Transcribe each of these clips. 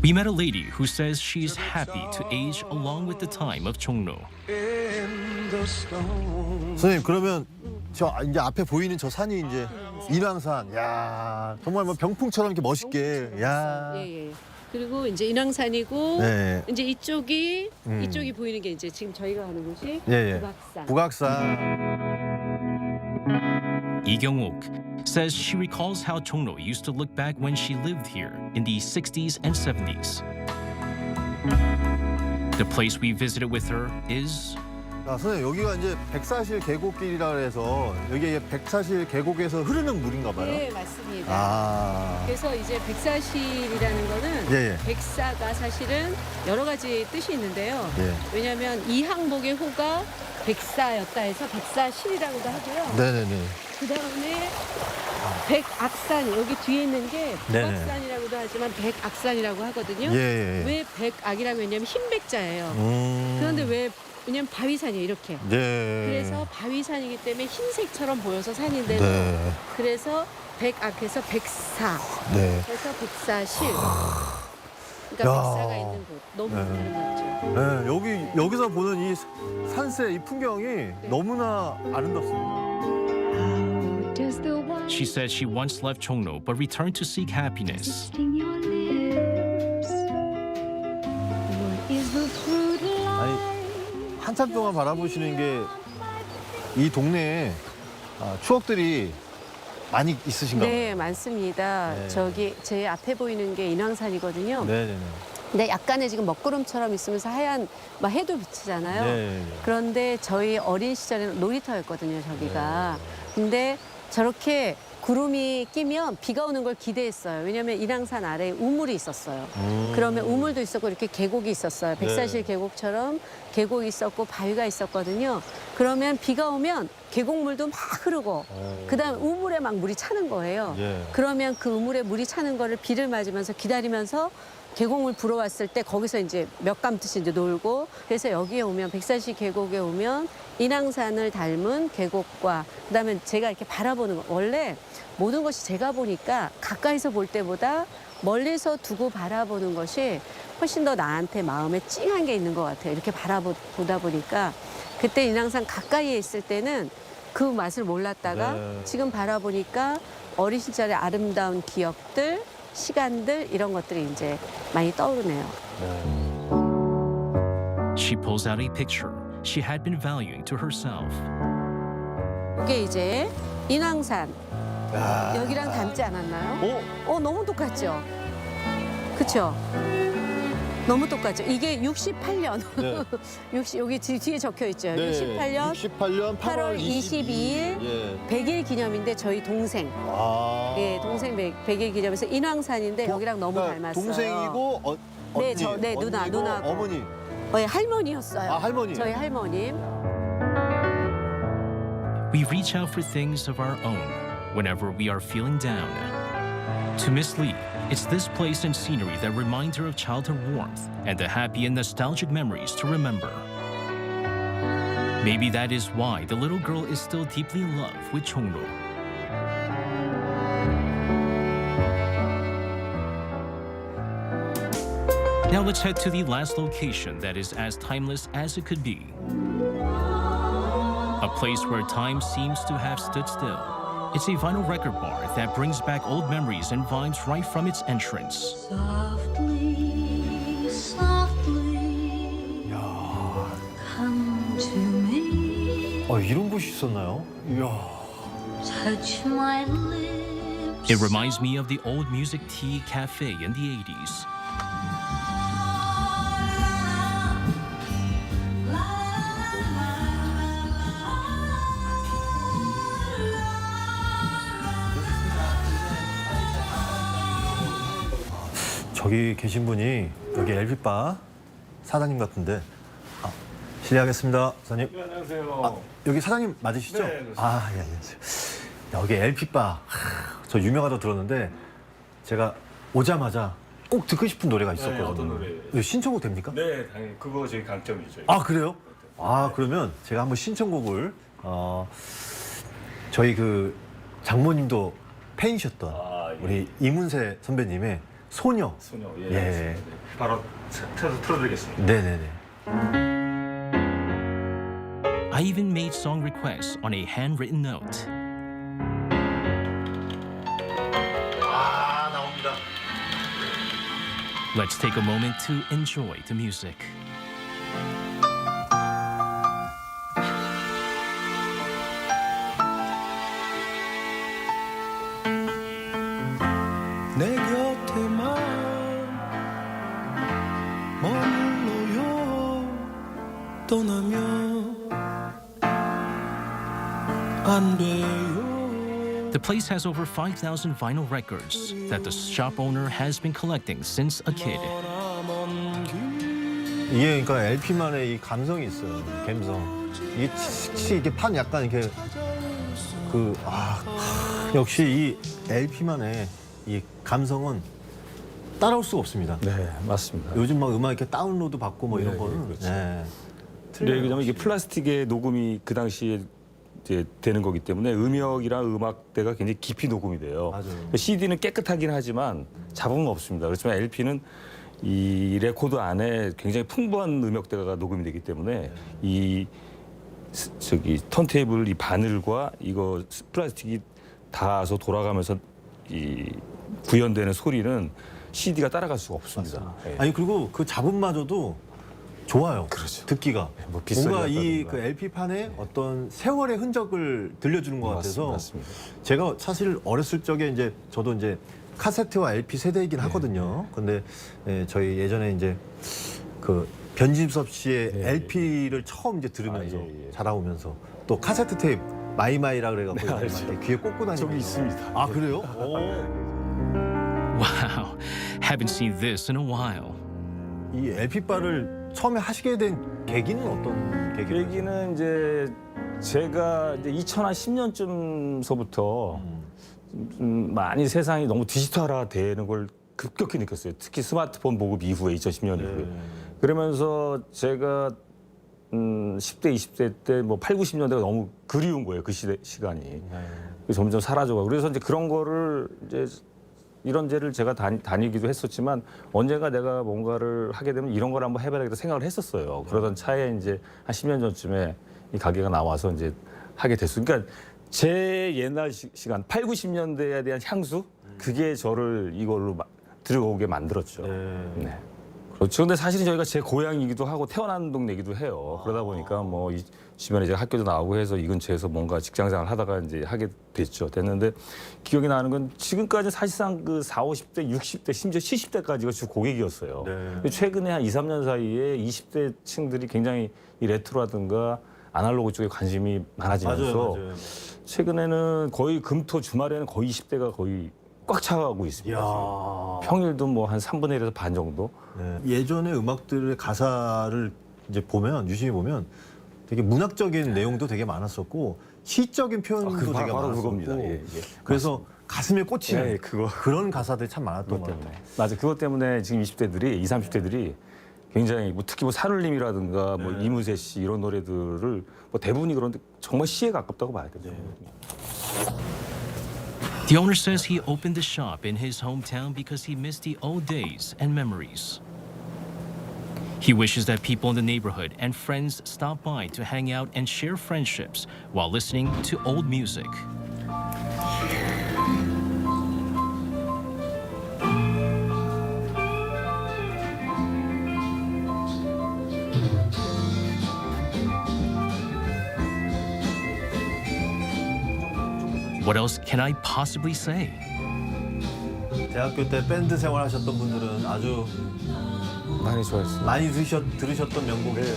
We met a lady who says she's happy to age along with the time of Chongno. 선생님 그러면 저 이제 앞에 보이는 저 산이 이제 인왕산. 야 정말 뭐 병풍처럼 이렇게 멋있게. 야. 예, 예. 그리고 이제 인왕산이고 네. 이제 이쪽이 보이는 게 이제 지금 저희가 가는 곳이 예, 예. 북악산. 북악산. Lee Kyung-ok says she recalls how Chongno used to look back when she lived here in the 60s and 70s. The place we visited with her is 아, 선생님 여기가 이제 백사실 계곡길이라 해서 여기 백사실 계곡에서 흐르는 물인가 봐요. 네, 맞습니다. 아. 그래서 이제 백사실이라는 거는 예, 예. 백사가 사실은 여러 가지 뜻이 있는데요. 예. 왜냐하면 이 항목의 호가 백사였다 해서 백사실이라고도 하고요. 네네네. 그다음에 백악산 여기 뒤에 있는 게 네네. 북악산이라고도 하지만 백악산이라고 하거든요. 예, 예, 예. 왜 백악이라고 했냐면 흰백자예요. 그런데 왜냐면 바위산이에요 이렇게. 네. 그래서 바위산이기 때문에 흰색처럼 보여서 산인데도 네. 그래서 백악에서 백사. 네. 그래서 백사실. 그러니까 야. 백사가 있는 곳. 너무 아름답죠. 네, 여기서 보는 이 산세 이 풍경이 너무나 아름답습니다. she said she once left Chongno but returned to seek happiness. 아니 한참 동안 바라보시는 게 이 동네에 추억들이 많이 있으신가 봐요. 네, 많습니다. 네. 저기 제 앞에 보이는 게 인왕산이거든요. 네네네. 근데 약간의 지금 먹구름처럼 있으면서 하얀 막 해도 비치잖아요. 네. 그런데 저희 어린 시절에는 놀이터였거든요, 저기가. 근데 저렇게 구름이 끼면 비가 오는 걸 기대했어요. 왜냐하면 인왕산 아래에 우물이 있었어요. 그러면 우물도 있었고 이렇게 계곡이 있었어요. 백사실 계곡처럼 계곡이 있었고 바위가 있었거든요. 그러면 비가 오면 계곡물도 막 흐르고 그다음에 우물에 막 물이 차는 거예요. 예. 그러면 그 우물에 물이 차는 거를 비를 맞으면서 기다리면서 계곡물 불어왔을 때 거기서 이제 몇 감듯이 이제 놀고 그래서 여기에 오면 백사시 계곡에 오면 인왕산을 닮은 계곡과 그다음에 제가 이렇게 바라보는 거 원래 모든 것이 제가 보니까 가까이서 볼 때보다 멀리서 두고 바라보는 것이 훨씬 더 나한테 마음에 찡한 게 있는 것 같아요. 이렇게 바라보다 보니까 그때 인왕산 가까이에 있을 때는 그 맛을 몰랐다가 네. 지금 바라보니까 어린 시절의 아름다운 기억들 시간들 이런 것들이 이제 많이 떠오르네요. She pulls out a picture she had been valuing to herself. 이게 이제 인왕산 야. 여기랑 닮지 않았나요? 오. 너무 똑같죠? 그쵸? 너무 똑같죠? 이게 68년. 네. 여기 뒤에 적혀 있죠? 네. 68년 8월 22일 예. 100일 기념인데 저희 동생. 아. 예, 동생 100일 기념해서 인왕산인데 여기랑 너무 닮았어요. 동생이고 언니, 네, 누나, 언니고 누나고. 어머니. 예, 할머니였어요. 아, 할머니. 저희 할머님. We reach out for things of our own whenever we are feeling down. To Miss Lee, it's this place and scenery that reminds her of childhood warmth and the happy and nostalgic memories to remember. Maybe that is why the little girl is still deeply in love with Chongno. Now let's head to the last location that is as timeless as it could be. A place where time seems to have stood still. It's a vinyl record bar that brings back old memories and vibes right from its entrance. Softly, softly, come to me. 이런 곳이 있었나요? 이야. Touch my lips. It reminds me of the old music tea cafe in the 80s. 저기 계신 분이 여기 엘피바 사장님 같은데. 실례하겠습니다, 사장님. 네, 안녕하세요. 여기 사장님 맞으시죠? 네, 그렇습니다. 예, 안녕하세요. 여기 엘피바 저 유명하다고 들었는데 제가 오자마자 꼭 듣고 싶은 노래가 있었거든요. 어떤 노래예요? 이거 신청곡 됩니까? 네, 당연히 그거 제일 강점이죠. 그래요? 그러면 제가 한번 신청곡을 저희 그 장모님도 팬이셨던 예. 우리 이문세 선배님의 소녀. 소녀. 예. 네. 바로 틀어드리겠습니다. 네네네. I even made song requests on a handwritten note. 아, 나옵니다. Let's take a moment to enjoy the music. 내 곁에만 머물러요 떠나면 안 돼요. The place has over 5,000 vinyl records that the shop owner has been collecting since a kid. 이게 그러니까 LP만의 이 감성이 있어요. 감성. 이게 혹시 이게 판 약간 이렇게 역시 이 LP만의 이 감성은 따라올 수가 없습니다. 네, 맞습니다. 요즘 막 음악 이렇게 다운로드 받고 뭐 이런 네, 거는 그렇죠. 네. 네, 왜냐면 이게 플라스틱의 녹음이 그 당시에 이제 되는 거기 때문에 음역이랑 음악대가 굉장히 깊이 녹음이 돼요. 맞아요. CD는 깨끗하긴 하지만 잡음은 없습니다. 그렇지만 LP는 이 레코드 안에 굉장히 풍부한 음역대가 녹음이 되기 때문에 이 턴테이블 이 바늘과 이거 플라스틱이 닿아서 돌아가면서 이 구현되는 소리는 CD가 따라갈 수가 없습니다. 예. 아니 그리고 그 잡음마저도 좋아요. 그렇죠. 듣기가 뭐 빗소리 뭔가 이 같다든가. 그 LP 판에 어떤 세월의 흔적을 들려주는 것 같아서 맞습니다. 제가 사실 어렸을 적에 이제 저도 이제 카세트와 LP 세대이긴 하거든요. 근데 저희 예전에 이제 그 변진섭 씨의 LP를 처음 이제 들으면서 자라오면서 또 카세트 테이프 마이마이라 그래갖고 이렇게 귀에 꽂고 다니는 저기 있습니다. 아 그래요? 오. Wow, haven't seen this in a while. 이 LP 바를 처음에 하시게 된 계기는 어떤 계기예요? 계기는 이제 제가 이제 2010년쯤서부터 많이 세상이 너무 디지털화 되는 걸 급격히 느꼈어요. 특히 스마트폰 보급 이후에 2010년 이후에. 그러면서 제가 10대, 20대 때 뭐 8, 90년대가 너무 그리운 거예요. 그 시간이. 점점 사라져가고. 그래서 이제 그런 거를 이제 이런 데를 제가 다니기도 했었지만 언젠가 내가 뭔가를 하게 되면 이런 걸 한번 해봐야겠다 생각을 했었어요. 그러던 차에 이제 한 10년 전쯤에 이 가게가 나와서 이제 하게 됐어요. 그러니까 제 옛날 시간 8, 90년대에 대한 향수 그게 저를 이걸로 들어오게 만들었죠. 네. 그렇죠. 근데 사실은 저희가 제 고향이기도 하고 태어난 동네이기도 해요. 그러다 보니까 뭐 이 주변에 이제 학교도 나오고 해서 이 근처에서 뭔가 직장생활 하다가 이제 하게 됐는데 기억이 나는 건 지금까지 사실상 그 40, 50대, 60대 심지어 70대까지가 주 고객이었어요. 근데 최근에 한 2, 3년 사이에 20대 층들이 굉장히 이 레트로라든가 아날로그 쪽에 관심이 많아지면서 맞아요. 최근에는 거의 금토 주말에는 거의 20대가 거의 꽉 차가고 있습니다. 평일도 뭐 한 3분의 1에서 반 정도. 네. 예전의 음악들의 가사를 이제 보면 유심히 보면 되게 문학적인 내용도 되게 많았었고 시적인 표현도 되게 바로 많았었고 그겁니다. 예, 예. 그래서 가슴에 꽂히는 네, 그거. 그런 가사들이 참 많았던 것 같아요. 맞아. 그것 때문에 지금 20대들이 20, 30대들이 굉장히 뭐 특히 뭐 산울림이라든가 뭐 이문세 씨 이런 노래들을 뭐 대부분이 그런데 정말 시에 가깝다고 봐야겠죠. The owner says he opened the shop in his hometown because he missed the old days and memories. He wishes that people in the neighborhood and friends stop by to hang out and share friendships while listening to old music. What else can I possibly say? 대학교 때 밴드 생활하셨던 분들은 아주 많이 좋아했어요. 많이 들으셨던 명곡이에요.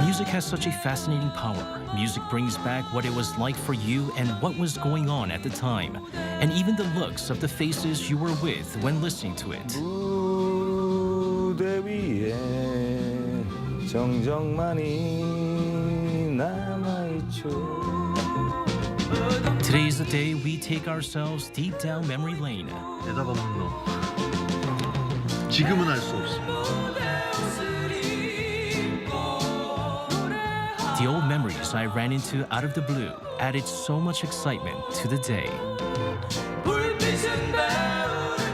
Music has such a fascinating power. Music brings back what it was like for you and what was going on at the time, and even the looks of the faces you were with when listening to it. 무대 위에 정적만이 남아있죠. Today is the day we take ourselves deep down memory lane. 대답 없는 너. 지금은 알 수 없어. The old memories I ran into out of the blue added so much excitement to the day. 불빛은 배우를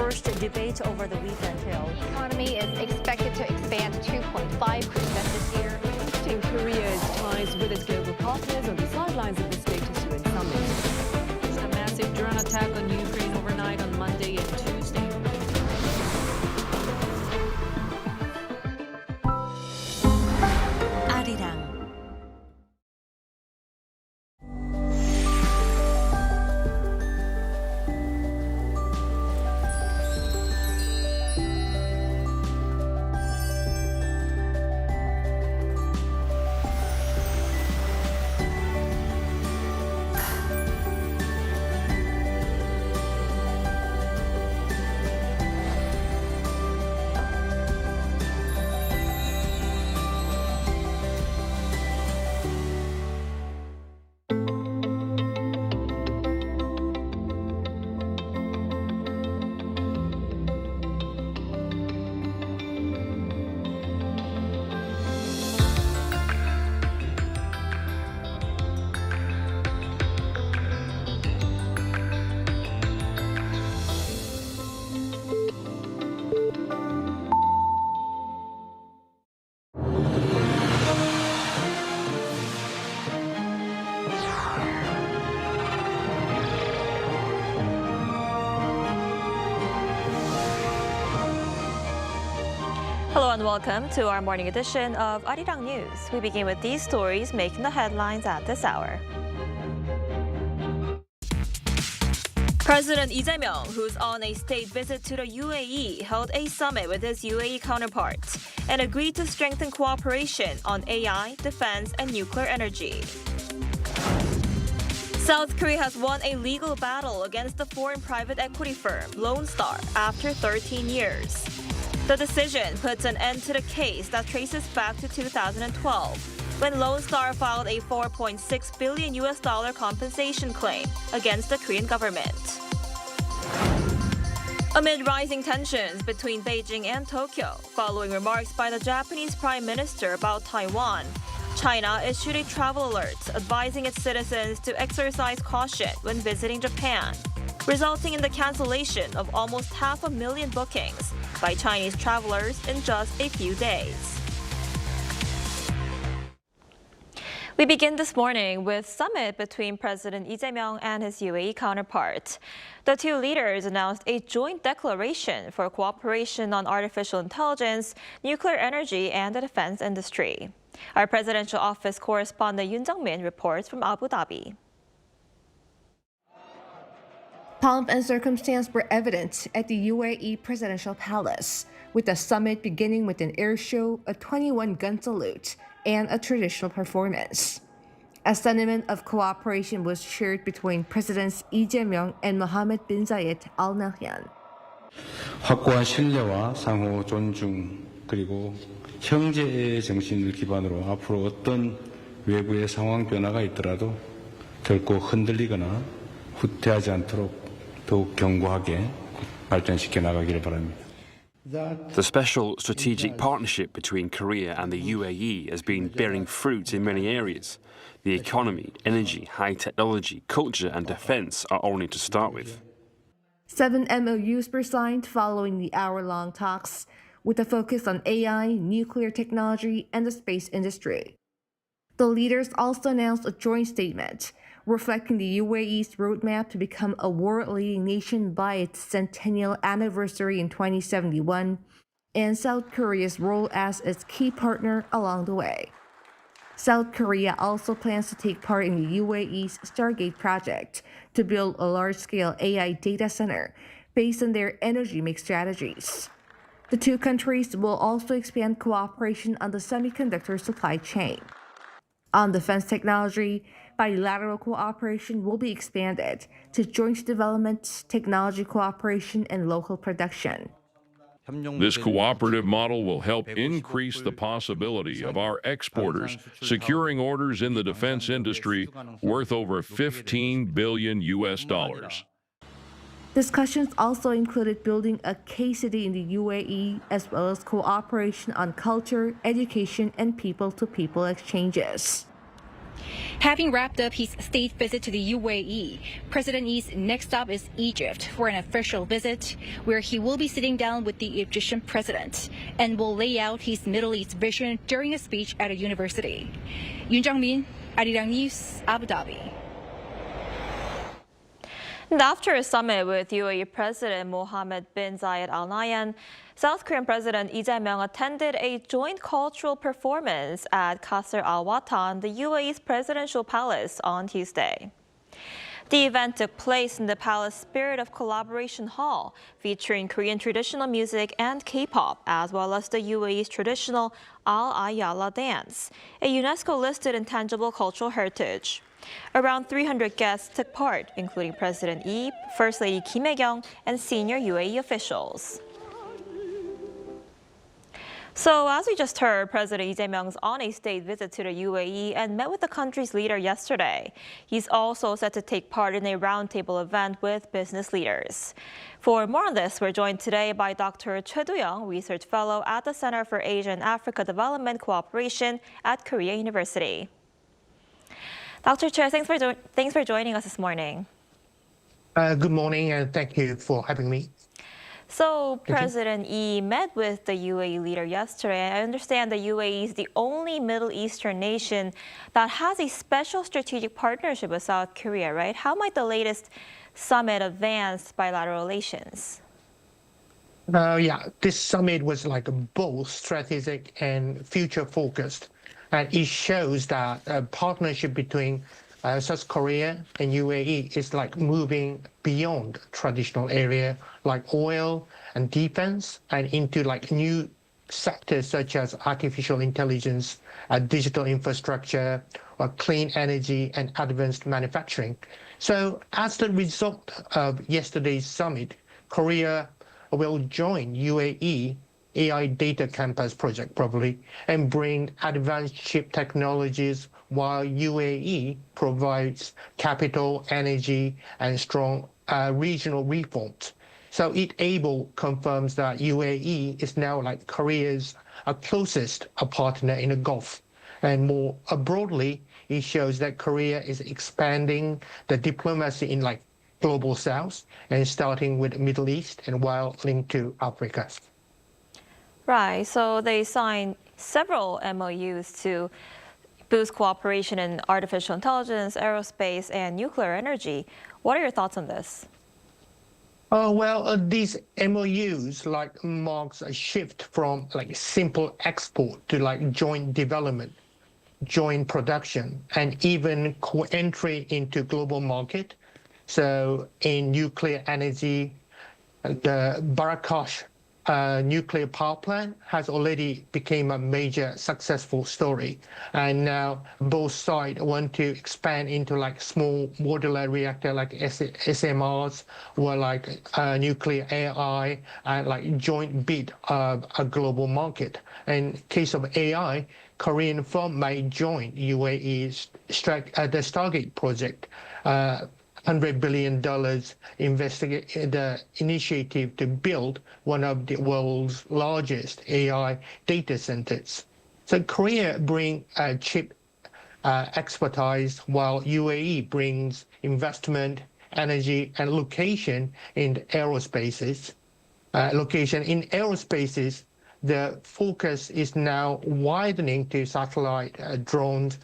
first debate over the weekend, Hill. The economy is expected to expand 2.5% this year. In Korea's ties with its global partners on the sidelines of the status UN summit. A massive drone attack on Ukraine overnight on Monday and Tuesday. Arirang. Hello and welcome to our morning edition of Arirang News. We begin with these stories making the headlines at this hour. President Lee Jae-myung, who's on a state visit to the UAE, held a summit with his UAE counterpart and agreed to strengthen cooperation on AI, defense, and nuclear energy. South Korea has won a legal battle against the foreign private equity firm Lone Star after 13 years. The decision puts an end to the case that traces back to 2012, when Lone Star filed a $4.6 billion compensation claim against the Korean government. Amid rising tensions between Beijing and Tokyo, following remarks by the Japanese Prime Minister about Taiwan, China issued a travel alert advising its citizens to exercise caution when visiting Japan, resulting in the cancellation of almost 500,000 bookings by Chinese travelers in just a few days. We begin this morning with summit between President Lee Jae-myung and his UAE counterpart. The two leaders announced a joint declaration for cooperation on artificial intelligence, nuclear energy, and the defense industry. Our presidential office correspondent Yoon Jung-min reports from Abu Dhabi. Pomp and circumstance were evident at the UAE presidential palace, with the summit beginning with an air show, a 21-gun salute, and a traditional performance. A sentiment of cooperation was shared between Presidents Lee Jae-myung and Mohammed bin Zayed Al Nahyan. 확고한 신뢰와 상호 존중 그리고 형제의 정신을 기반으로 앞으로 어떤 외부의 상황 변화가 있더라도 결코 흔들리거나 후퇴하지 않도록 더욱 견고하게 발전시켜 나가기를 바랍니다. The special strategic partnership between Korea and the UAE has been bearing fruit in many areas. The economy, energy, high technology, culture and defense are only to start with. 7 MOUs were signed following the hour-long talks, with a focus on AI, nuclear technology, and the space industry. The leaders also announced a joint statement reflecting the UAE's roadmap to become a world-leading nation by its centennial anniversary in 2071, and South Korea's role as its key partner along the way. South Korea also plans to take part in the UAE's Stargate project to build a large-scale AI data center based on their energy mix strategies. The two countries will also expand cooperation on the semiconductor supply chain. On defense technology, bilateral cooperation will be expanded to joint development, technology cooperation, and local production. This cooperative model will help increase the possibility of our exporters securing orders in the defense industry worth over $15 billion. Discussions also included building a K-city in the UAE, as well as cooperation on culture, education, and people-to-people exchanges. Having wrapped up his state visit to the UAE, President Yi's next stop is Egypt for an official visit, where he will be sitting down with the Egyptian president and will lay out his Middle East vision during a speech at a university. Yoon Jung-min, Arirang News, Abu Dhabi. And after a summit with UAE President Mohammed bin Zayed Al Nahyan, South Korean President Lee Jae-myung attended a joint cultural performance at Qasr Al Watan, the UAE's presidential palace, on Tuesday. The event took place in the Palace Spirit of Collaboration Hall, featuring Korean traditional music and K-pop, as well as the UAE's traditional Al Ayala dance, a UNESCO-listed intangible cultural heritage. Around 300 guests took part, including President Lee, First Lady Kim Hae-kyung, and senior UAE officials. So, as we just heard, President Lee Jae-myung's on a state visit to the UAE and met with the country's leader yesterday. He's also set to take part in a roundtable event with business leaders. For more on this, we're joined today by Dr. Choi Do-young, Research Fellow at the Center for Asia and Africa Development Cooperation at Korea University. Dr. Choi, thanks for joining us this morning. Good morning, and thank you for having me. So, President Lee met with the UAE leader yesterday. I understand the UAE is the only Middle Eastern nation that has a special strategic partnership with South Korea, right? How might the latest summit advance bilateral relations? This summit was like both strategic and future-focused. And it shows that a partnership between South Korea and UAE is like moving beyond traditional area like oil and defense and into like new sectors such as artificial intelligence, digital infrastructure, or clean energy and advanced manufacturing. So as the result of yesterday's summit, Korea will join UAE AI data campus project probably and bring advanced chip technologies while UAE provides capital, energy, and strong regional reforms. So it confirms that UAE is now like Korea's closest partner in the Gulf. And more broadly, it shows that Korea is expanding the diplomacy in like global South and starting with Middle East and while linked to Africa. Right, so they signed several MOUs to boost cooperation in artificial intelligence, aerospace, and nuclear energy. What are your thoughts on this? These MOUs like marks a shift from like simple export to like joint development, joint production, and even co-entry into global market. So in nuclear energy, the Barakash nuclear power plant has already become a major successful story. And now both sides want to expand into like small modular reactor like SMRs or like nuclear AI and like joint bid of a global market. In case of AI, Korean firm may join UAE's the Stargate project. $100 billion the initiative to build one of the world's largest AI data centers. So Korea brings chip expertise while UAE brings investment, energy, and location in aerospaces. In aerospaces, the focus is now widening to satellite, drones,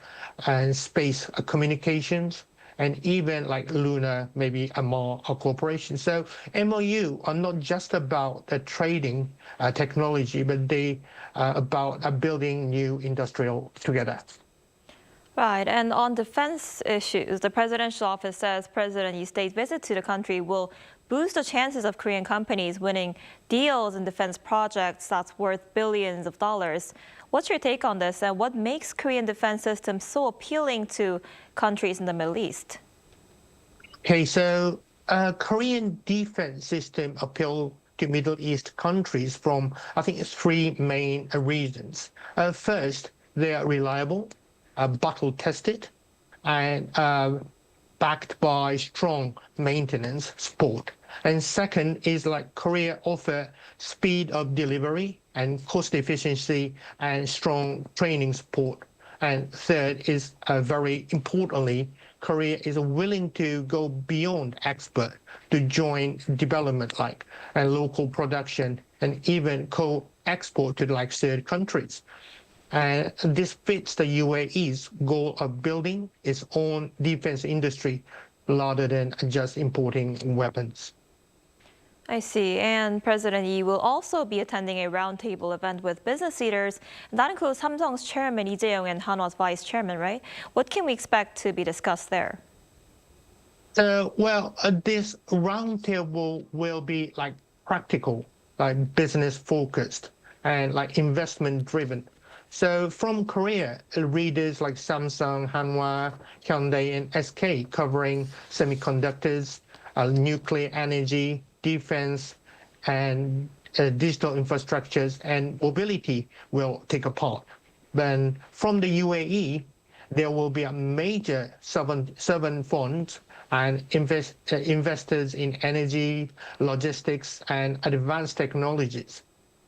and space communications, and even like lunar, maybe a more cooperation. So MOU are not just about the trading technology, but they are about building new industrial together. Right, and on defense issues, the presidential office says President Lee's state visit to the country will boost the chances of Korean companies winning deals in defense projects that's worth billions of dollars. What's your take on this, and what makes Korean defense systems so appealing to countries in the Middle East? Okay, so Korean defense system appeal to Middle East countries from, I think, three main reasons. First, they are reliable, battle-tested, and backed by strong maintenance support. And second is like Korea offer speed of delivery and cost efficiency and strong training support. And third is very importantly, Korea is willing to go beyond export to join development like and local production and even co-export to like third countries. And this fits the UAE's goal of building its own defense industry rather than just importing weapons. I see. And President Lee will also be attending a roundtable event with business leaders. That includes Samsung's chairman Lee Jae-yong and Hanwha's vice chairman, right? What can we expect to be discussed there? This roundtable will be like practical, like business focused and like investment driven. So from Korea, readers like Samsung, Hanwha, Hyundai, and SK covering semiconductors, nuclear energy, defense, and digital infrastructures and mobility will take a part. Then from the UAE, there will be a major sovereign funds and investors in energy, logistics, and advanced technologies.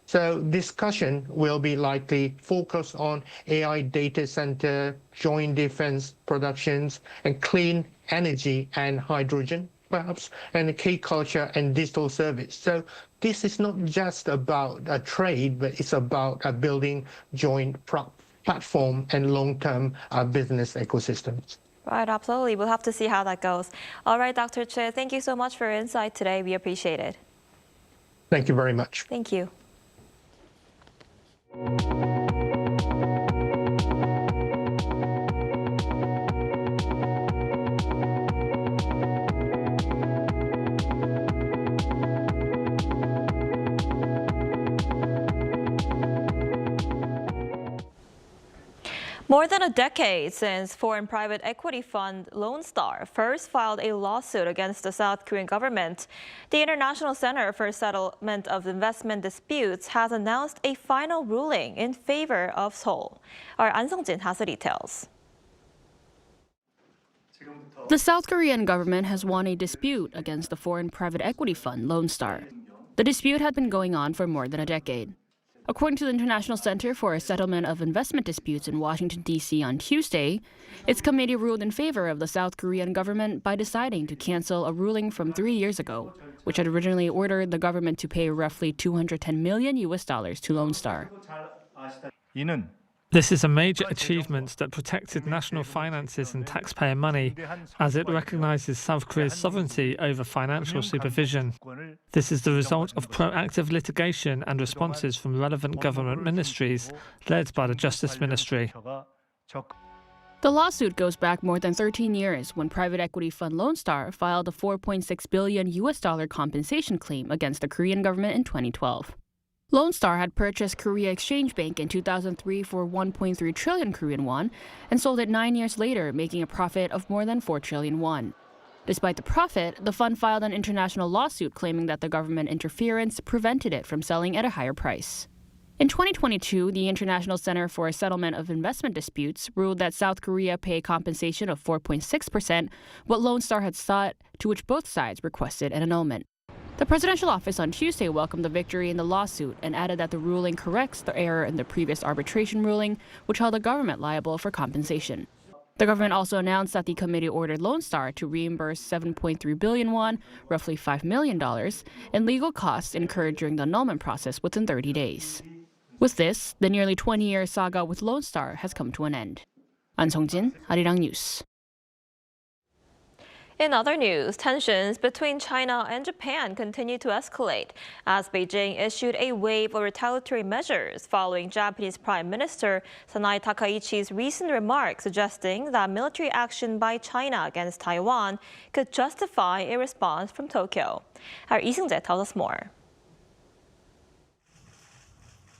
So discussion will be likely focused on AI data center, joint defense productions, and clean energy and hydrogen, perhaps, and K culture and digital service. So this is not just about a trade, but it's about building joint platform and long-term business ecosystems. Right, absolutely. We'll have to see how that goes. All right, Dr. Choi, thank you so much for your insight today. We appreciate it. Thank you very much. Thank you. More than a decade since foreign private equity fund Lone Star first filed a lawsuit against the South Korean government, the International Center for Settlement of Investment Disputes has announced a final ruling in favor of Seoul. Our An Sung-jin has the details. The South Korean government has won a dispute against the foreign private equity fund Lone Star. The dispute had been going on for more than a decade. According to the International Center for Settlement of Investment Disputes in Washington, D.C. on Tuesday, its committee ruled in favor of the South Korean government by deciding to cancel a ruling from 3 years ago, which had originally ordered the government to pay roughly $210 million to Lone Star. This is a major achievement that protected national finances and taxpayer money, as it recognizes South Korea's sovereignty over financial supervision. This is the result of proactive litigation and responses from relevant government ministries, led by the Justice Ministry. The lawsuit goes back more than 13 years when private equity fund Lone Star filed a $4.6 billion compensation claim against the Korean government in 2012. Lone Star had purchased Korea Exchange Bank in 2003 for 1.3 trillion Korean won and sold it 9 years later, making a profit of more than 4 trillion won. Despite the profit, the fund filed an international lawsuit claiming that the government interference prevented it from selling at a higher price. In 2022, the International Center for Settlement of Investment Disputes ruled that South Korea pay compensation of 4.6%, what Lone Star had sought, to which both sides requested an annulment. The presidential office on Tuesday welcomed the victory in the lawsuit and added that the ruling corrects the error in the previous arbitration ruling, which held the government liable for compensation. The government also announced that the committee ordered Lone Star to reimburse 7.3 billion won, roughly $5 million, in legal costs incurred during the annulment process within 30 days. With this, the nearly 20-year saga with Lone Star has come to an end. An Sung-jin, Arirang News. In other news, tensions between China and Japan continue to escalate as Beijing issued a wave of retaliatory measures following Japanese Prime Minister Sanai Takaichi's recent remarks suggesting that military action by China against Taiwan could justify a response from Tokyo. Our Lee Seung-jae tells us more.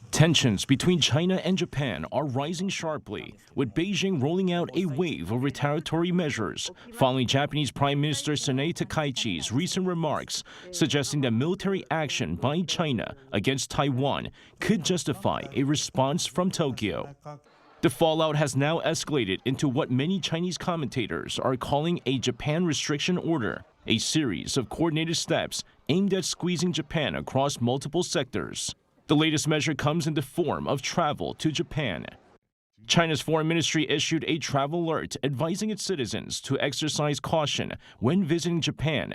Tensions between China and Japan are rising sharply, with Beijing rolling out a wave of retaliatory measures following Japanese Prime Minister Sanai Takaichi's recent remarks suggesting that military action by China against Taiwan could justify a response from Tokyo. The fallout has now escalated into what many Chinese commentators are calling a Japan restriction order, a series of coordinated steps aimed at squeezing Japan across multiple sectors. The latest measure comes in the form of travel to Japan. China's foreign ministry issued a travel alert advising its citizens to exercise caution when visiting Japan.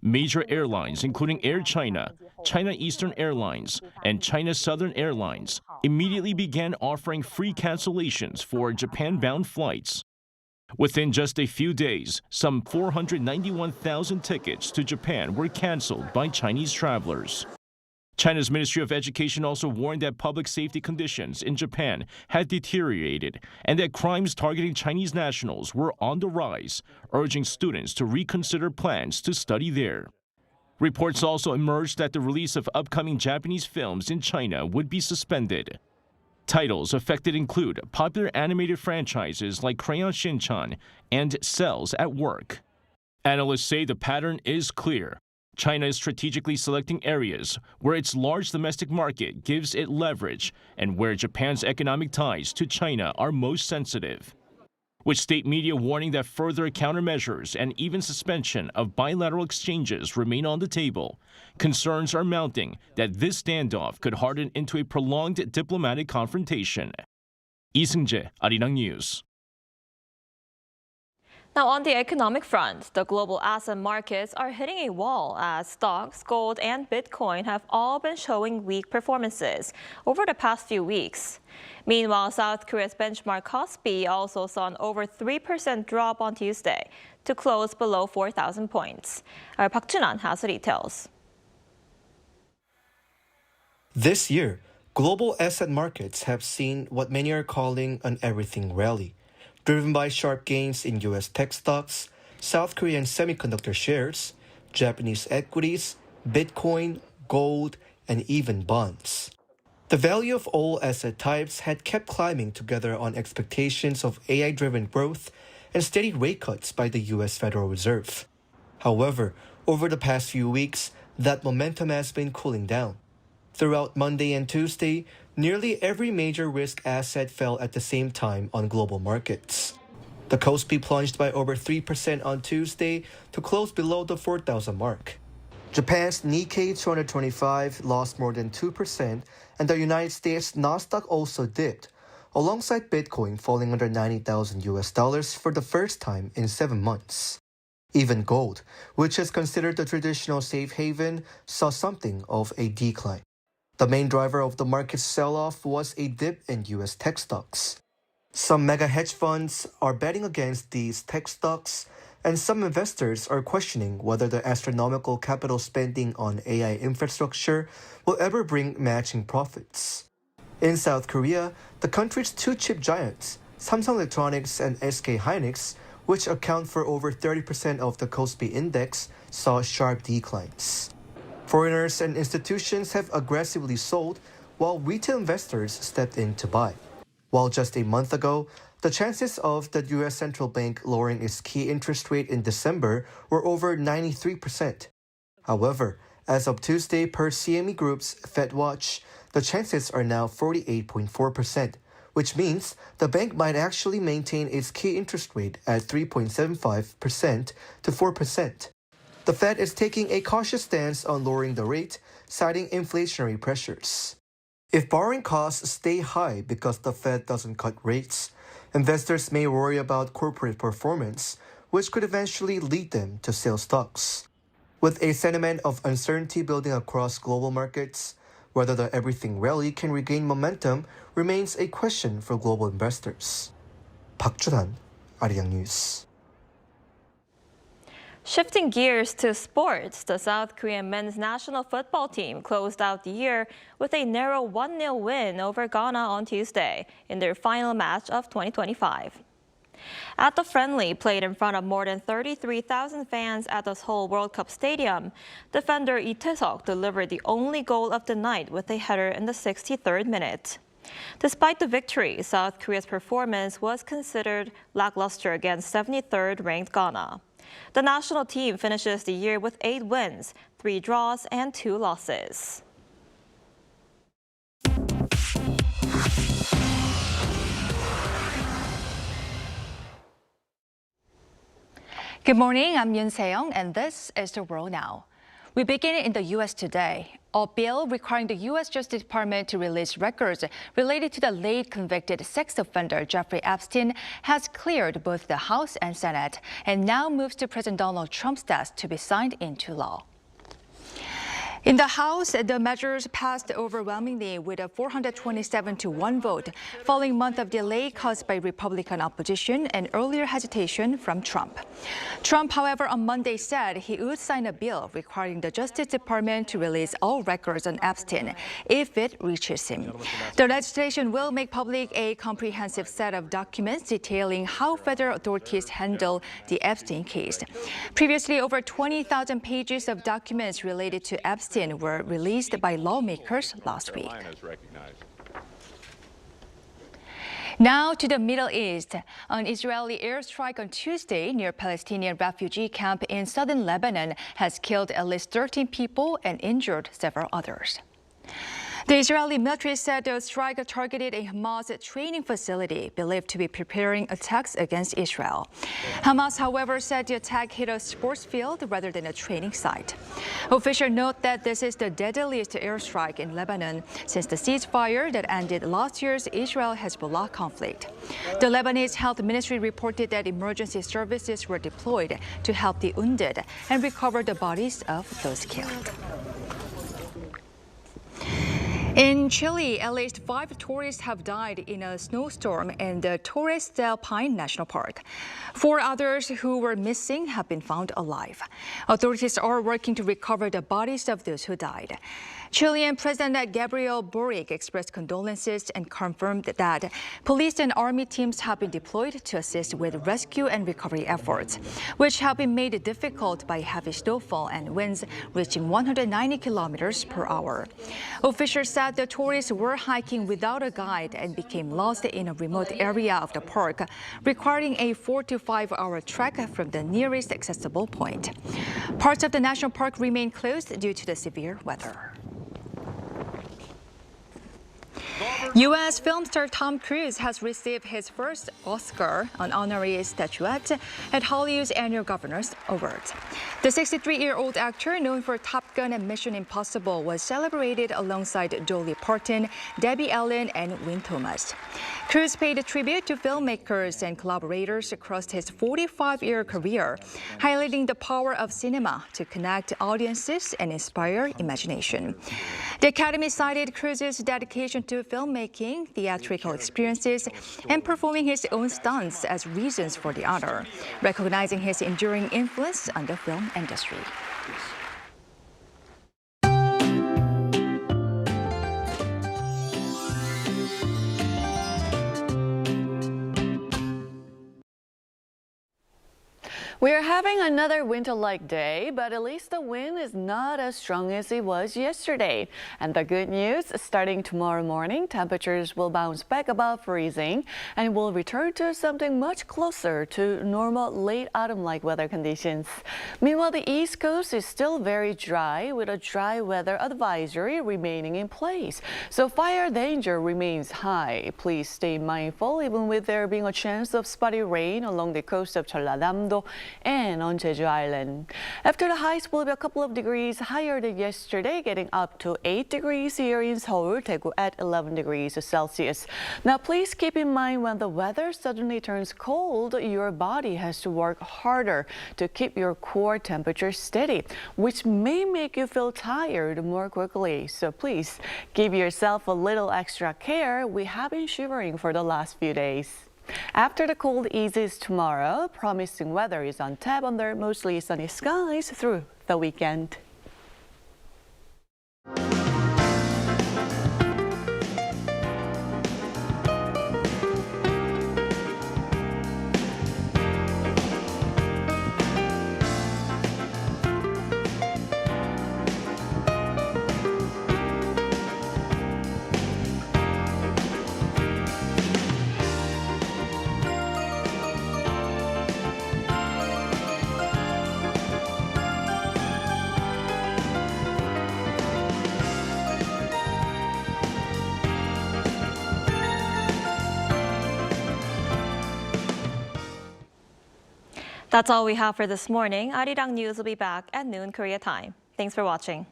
Major airlines, including Air China, China Eastern Airlines, and China Southern Airlines, immediately began offering free cancellations for Japan-bound flights. Within just a few days, some 491,000 tickets to Japan were canceled by Chinese travelers. China's Ministry of Education also warned that public safety conditions in Japan had deteriorated and that crimes targeting Chinese nationals were on the rise, urging students to reconsider plans to study there. Reports also emerged that the release of upcoming Japanese films in China would be suspended. Titles affected include popular animated franchises like Crayon Shin-chan and Cells at Work. Analysts say the pattern is clear. China is strategically selecting areas where its large domestic market gives it leverage and where Japan's economic ties to China are most sensitive. With state media warning that further countermeasures and even suspension of bilateral exchanges remain on the table, concerns are mounting that this standoff could harden into a prolonged diplomatic confrontation. Lee Seung-jae, Arirang News. Now, on the economic front, the global asset markets are hitting a wall as stocks, gold, and Bitcoin have all been showing weak performances over the past few weeks. Meanwhile, South Korea's benchmark Kospi also saw an over 3% drop on Tuesday to close below 4,000 points. Park Jun-an has the details. This year, global asset markets have seen what many are calling an everything rally, driven by sharp gains in U.S. tech stocks, South Korean semiconductor shares, Japanese equities, Bitcoin, gold, and even bonds. The value of all asset types had kept climbing together on expectations of AI-driven growth and steady rate cuts by the U.S. Federal Reserve. However, over the past few weeks, that momentum has been cooling down. Throughout Monday and Tuesday, nearly every major risk asset fell at the same time on global markets. The Kospi plunged by over 3% on Tuesday to close below the 4,000 mark. Japan's Nikkei 225 lost more than 2%, and the United States Nasdaq also dipped, alongside Bitcoin falling under $90,000 for the first time in 7 months. Even gold, which is considered the traditional safe haven, saw something of a decline. The main driver of the market's sell-off was a dip in U.S. tech stocks. Some mega hedge funds are betting against these tech stocks, and some investors are questioning whether the astronomical capital spending on AI infrastructure will ever bring matching profits. In South Korea, the country's two chip giants, Samsung Electronics and SK Hynix, which account for over 30% of the Kospi index, saw sharp declines. Foreigners and institutions have aggressively sold, while retail investors stepped in to buy. While just a month ago, the chances of the U.S. Central Bank lowering its key interest rate in December were over 93%. However, as of Tuesday per CME Group's FedWatch, the chances are now 48.4%, which means the bank might actually maintain its key interest rate at 3.75% to 4%. The Fed is taking a cautious stance on lowering the rate, citing inflationary pressures. If borrowing costs stay high because the Fed doesn't cut rates, investors may worry about corporate performance, which could eventually lead them to sell stocks. With a sentiment of uncertainty building across global markets, whether the everything rally can regain momentum remains a question for global investors. Park Jun-han, Arirang News. Shifting gears to sports, the South Korean men's national football team closed out the year with a narrow 1-0 win over Ghana on Tuesday in their final match of 2025. At the friendly, played in front of more than 33,000 fans at the Seoul World Cup Stadium, defender Lee Tae-seok delivered the only goal of the night with a header in the 63rd minute. Despite the victory, South Korea's performance was considered lackluster against 73rd ranked Ghana. The national team finishes the year with 8 wins, 3 draws, and 2 losses. Good morning, I'm Yun Se-young, and this is The World Now. We begin in the U.S. today. A bill requiring the U.S. Justice Department to release records related to the late convicted sex offender Jeffrey Epstein has cleared both the House and Senate and now moves to President Donald Trump's desk to be signed into law. In the House, the measures passed overwhelmingly with a 427-1 vote, following a month of delay caused by Republican opposition and earlier hesitation from Trump. Trump, however, on Monday said he would sign a bill requiring the Justice Department to release all records on Epstein if it reaches him. The legislation will make public a comprehensive set of documents detailing how federal authorities handle the Epstein case. Previously, over 20,000 pages of documents related to Epstein were released by lawmakers last week. Now to the Middle East. An Israeli airstrike on Tuesday near a Palestinian refugee camp in southern Lebanon has killed at least 13 people and injured several others. The Israeli military said the strike targeted a Hamas training facility believed to be preparing attacks against Israel. Hamas, however, said the attack hit a sports field rather than a training site. Officials note that this is the deadliest airstrike in Lebanon since the ceasefire that ended last year's Israel-Hezbollah conflict. The Lebanese health ministry reported that emergency services were deployed to help the wounded and recover the bodies of those killed. In Chile, at least 5 tourists have died in a snowstorm in the Torres Paine National Park. 4 others who were missing have been found alive. Authorities are working to recover the bodies of those who died. Chilean President Gabriel Boric expressed condolences and confirmed that police and army teams have been deployed to assist with rescue and recovery efforts, which have been made difficult by heavy snowfall and winds reaching 190 kilometers per hour. Officials said the tourists were hiking without a guide and became lost in a remote area of the park, requiring a 4 to 5 hour trek from the nearest accessible point. Parts of the national park remain closed due to the severe weather. U.S. film star Tom Cruise has received his first Oscar, an honorary statuette, at Hollywood's annual Governors Awards. The 63-year-old actor, known for Top Gun and Mission Impossible, was celebrated alongside Dolly Parton, Debbie Allen, and Wynn Thomas. Cruise paid tribute to filmmakers and collaborators across his 45-year career, highlighting the power of cinema to connect audiences and inspire imagination. The Academy cited Cruise's dedication to filmmaking, theatrical experiences, and performing his own stunts as reasons for the honor, recognizing his enduring influence on the film industry. We are having another winter-like day, but at least the wind is not as strong as it was yesterday. And the good news, starting tomorrow morning, temperatures will bounce back above freezing and will return to something much closer to normal late autumn-like weather conditions. Meanwhile, the East Coast is still very dry, with a dry weather advisory remaining in place. So fire danger remains high. Please stay mindful, even with there being a chance of spotty rain along the coast of Jeollanam-do and on Jeju Island. After the highs will be a couple of degrees higher than yesterday, getting up to 8 degrees here in Seoul, Daegu at 11 degrees Celsius. Now, please keep in mind when the weather suddenly turns cold, your body has to work harder to keep your core temperature steady, which may make you feel tired more quickly. So please give yourself a little extra care. We have been shivering for the last few days. After the cold eases tomorrow, promising weather is on tap under mostly sunny skies through the weekend. That's all we have for this morning. Arirang News will be back at noon Korea time. Thanks for watching.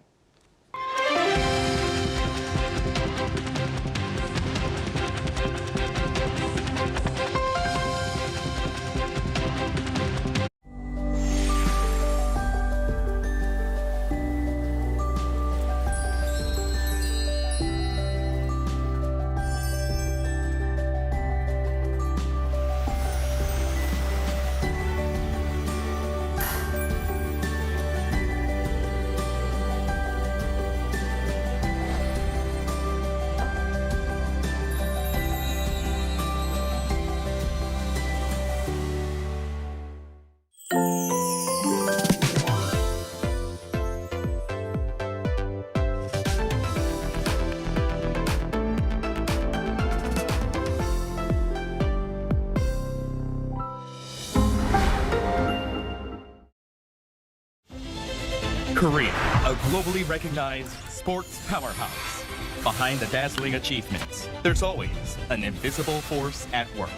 Korea, a globally recognized sports powerhouse. Behind the dazzling achievements, there's always an invisible force at work.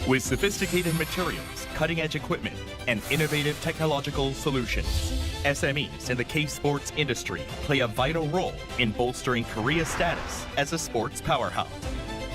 With sophisticated materials, cutting-edge equipment, and innovative technological solutions, SMEs in the K-sports industry play a vital role in bolstering Korea's status as a sports powerhouse.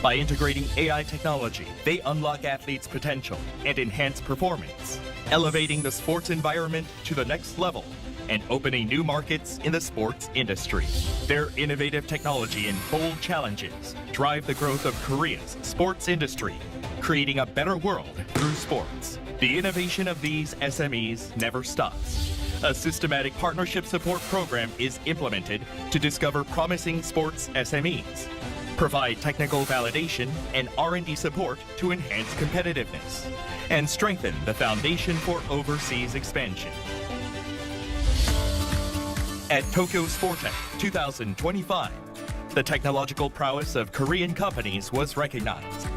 By integrating AI technology, they unlock athletes' potential and enhance performance, elevating the sports environment to the next level and opening new markets in the sports industry. Their innovative technology and bold challenges drive the growth of Korea's sports industry, creating a better world through sports. The innovation of these SMEs never stops. A systematic partnership support program is implemented to discover promising sports SMEs, provide technical validation and R&D support to enhance competitiveness, and strengthen the foundation for overseas expansion. At Tokyo Sportech 2025, the technological prowess of Korean companies was recognized.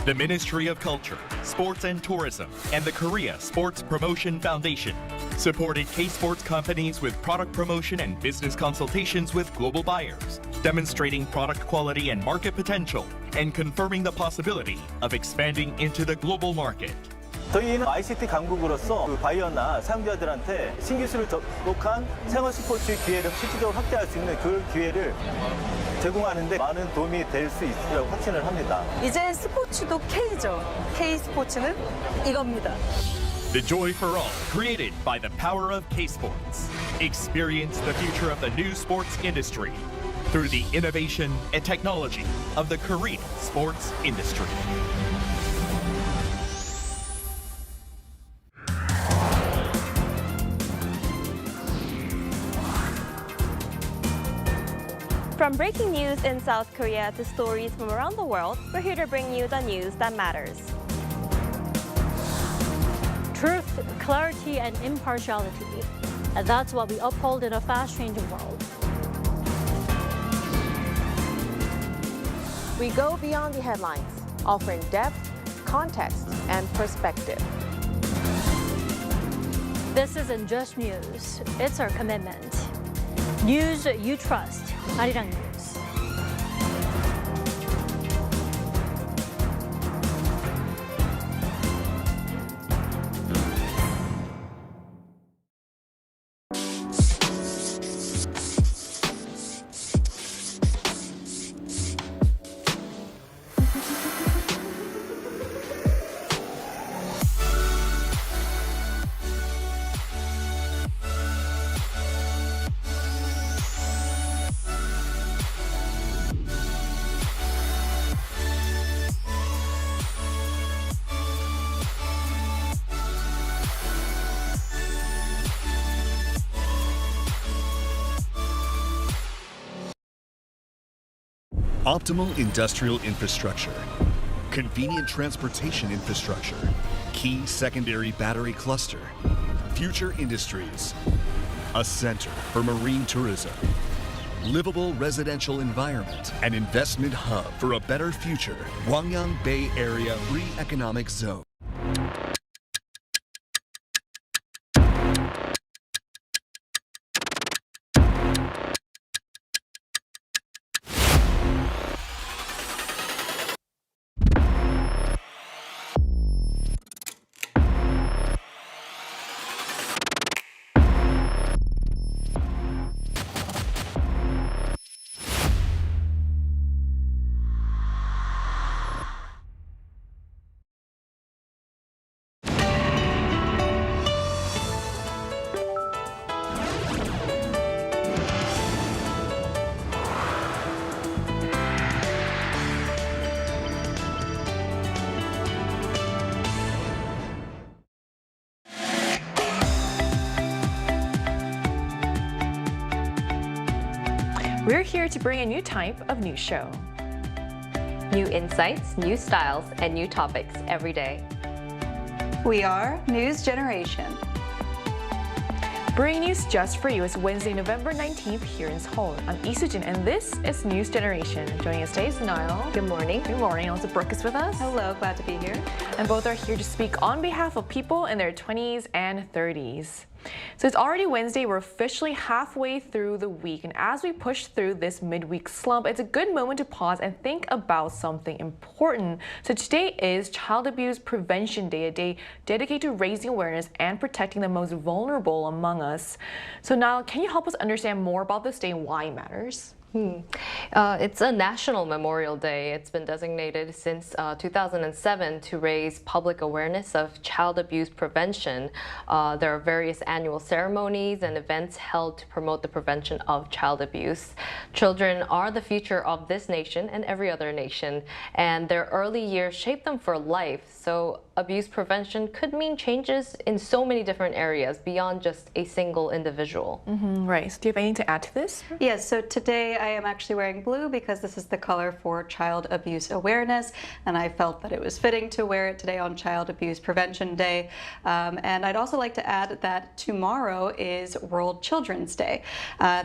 The Ministry of Culture, Sports and Tourism, and the Korea Sports Promotion Foundation supported K-sports companies with product promotion and business consultations with global buyers, demonstrating product quality and market potential, and confirming the possibility of expanding into the global market. 저희는 ICT 강국으로서 바이어나 사용자들한테 신기술을 접목한 생활 스포츠 기회를 실질적으로 확대할 수 있는 그 기회를 제공하는데 많은 도움이 될 수 있으리라고 확신을 합니다. 이제 스포츠도 K죠. K 스포츠는 이겁니다. The joy for all, created by the power of K-sports. Experience the future of the new sports industry through the innovation and technology of the Korean sports industry. From breaking news in South Korea to stories from around the world, we're here to bring you the news that matters. Truth, clarity, and impartiality. And that's what we uphold in a fast-changing world. We go beyond the headlines, offering depth, context, and perspective. This isn't just news, it's our commitment. News you trust. Arirang News. Optimal industrial infrastructure, convenient transportation infrastructure, key secondary battery cluster, future industries, a center for marine tourism, livable residential environment, an investment hub for a better future, Gwangyang Bay Area Free Economic Zone. We're here to bring a new type of news show. New insights, new styles, and new topics every day. We are News Generation. Bringing news just for you is Wednesday, November 19th here in Seoul. I'm Lee Soo-jin, and this is News Generation. Joining us today is Niall. Good morning. Good morning. Also, Brooke is with us. Hello, glad to be here. And both are here to speak on behalf of people in their 20s and 30s. So it's already Wednesday. We're officially halfway through the week. And as we push through this midweek slump, it's a good moment to pause and think about something important. So today is Child Abuse Prevention Day, a day dedicated to raising awareness and protecting the most vulnerable among us. So now, can you help us understand more about this day and why it matters? It's a national Memorial Day. It's been designated since 2007 to raise public awareness of child abuse prevention. There are various annual ceremonies and events held to promote the prevention of child abuse. Children are the future of this nation and every other nation, and their early years shape them for life. So abuse prevention could mean changes in so many different areas beyond just a single individual. Right. So do you have anything to add to this? Yes, so today I am actually wearing blue because this is the color for child abuse awareness, and I felt that it was fitting to wear it today on Child Abuse Prevention Day. And I'd also like to add that tomorrow is World Children's Day.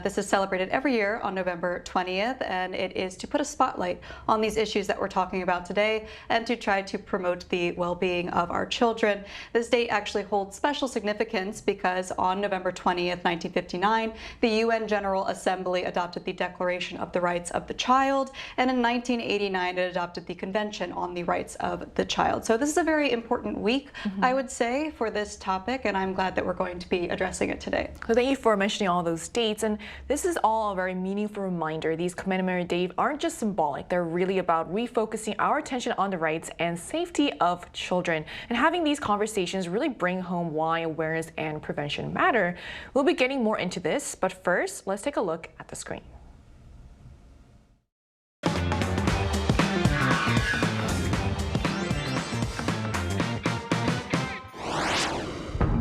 This is celebrated every year on November 20th, and it is to put a spotlight on these issues that we're talking about today and to try to promote the well-being of our children. This date actually holds special significance because on November 20th, 1959, the UN General Assembly adopted the Declaration of the Rights of the Child, and in 1989 it adopted the Convention on the Rights of the Child. So this is a very important week, I would say, for this topic, and I'm glad that we're going to be addressing it today. So thank you for mentioning all those dates, and this is all a very meaningful reminder. These commemorative days aren't just symbolic, they're really about refocusing our attention on the rights and safety of children. And having these conversations really bring home why awareness and prevention matter. We'll be getting more into this, but first, let's take a look at the screen.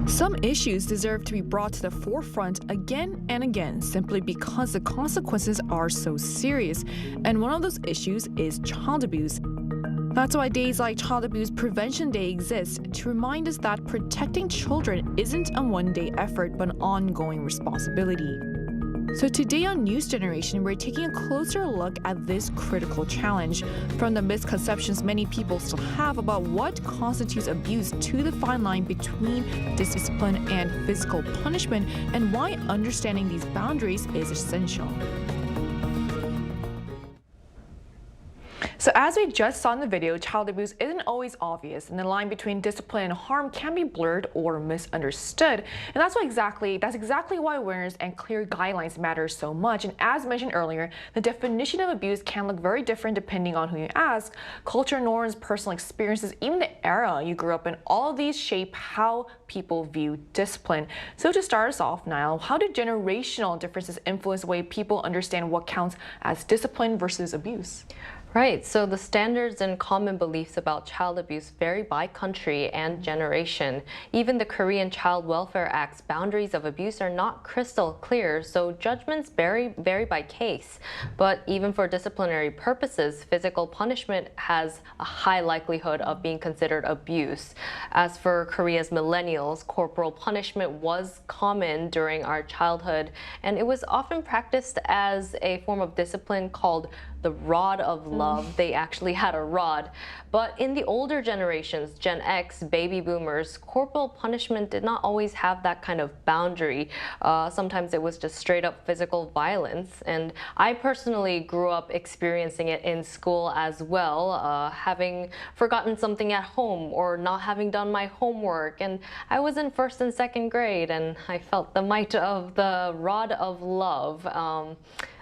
Some issues deserve to be brought to the forefront again and again simply because the consequences are so serious. And one of those issues is child abuse. That's why days like Child Abuse Prevention Day exist, to remind us that protecting children isn't a one-day effort but an ongoing responsibility. So today on News Generation, we're taking a closer look at this critical challenge, from the misconceptions many people still have about what constitutes abuse to the fine line between discipline and physical punishment, and why understanding these boundaries is essential. So as we just saw in the video, child abuse isn't always obvious, and the line between discipline and harm can be blurred or misunderstood. And that's exactly why awareness and clear guidelines matter so much. And as mentioned earlier, the definition of abuse can look very different depending on who you ask. Culture norms, personal experiences, even the era you grew up in, all of these shape how people view discipline. So to start us off, Niall, how do generational differences influence the way people understand what counts as discipline versus abuse? Right, so the standards and common beliefs about child abuse vary by country and generation. Even the Korean Child Welfare Act's boundaries of abuse are not crystal clear, so judgments vary by case. But even for disciplinary purposes, physical punishment has a high likelihood of being considered abuse. As for Korea's millennials, corporal punishment was common during our childhood, and it was often practiced as a form of discipline called the rod of love. They actually had a rod. But in the older generations, Gen X, baby boomers, corporal punishment did not always have that kind of boundary. Sometimes it was just straight up physical violence. And I personally grew up experiencing it in school as well, having forgotten something at home or not having done my homework. And I was in 1st and 2nd grade, and I felt the might of the rod of love.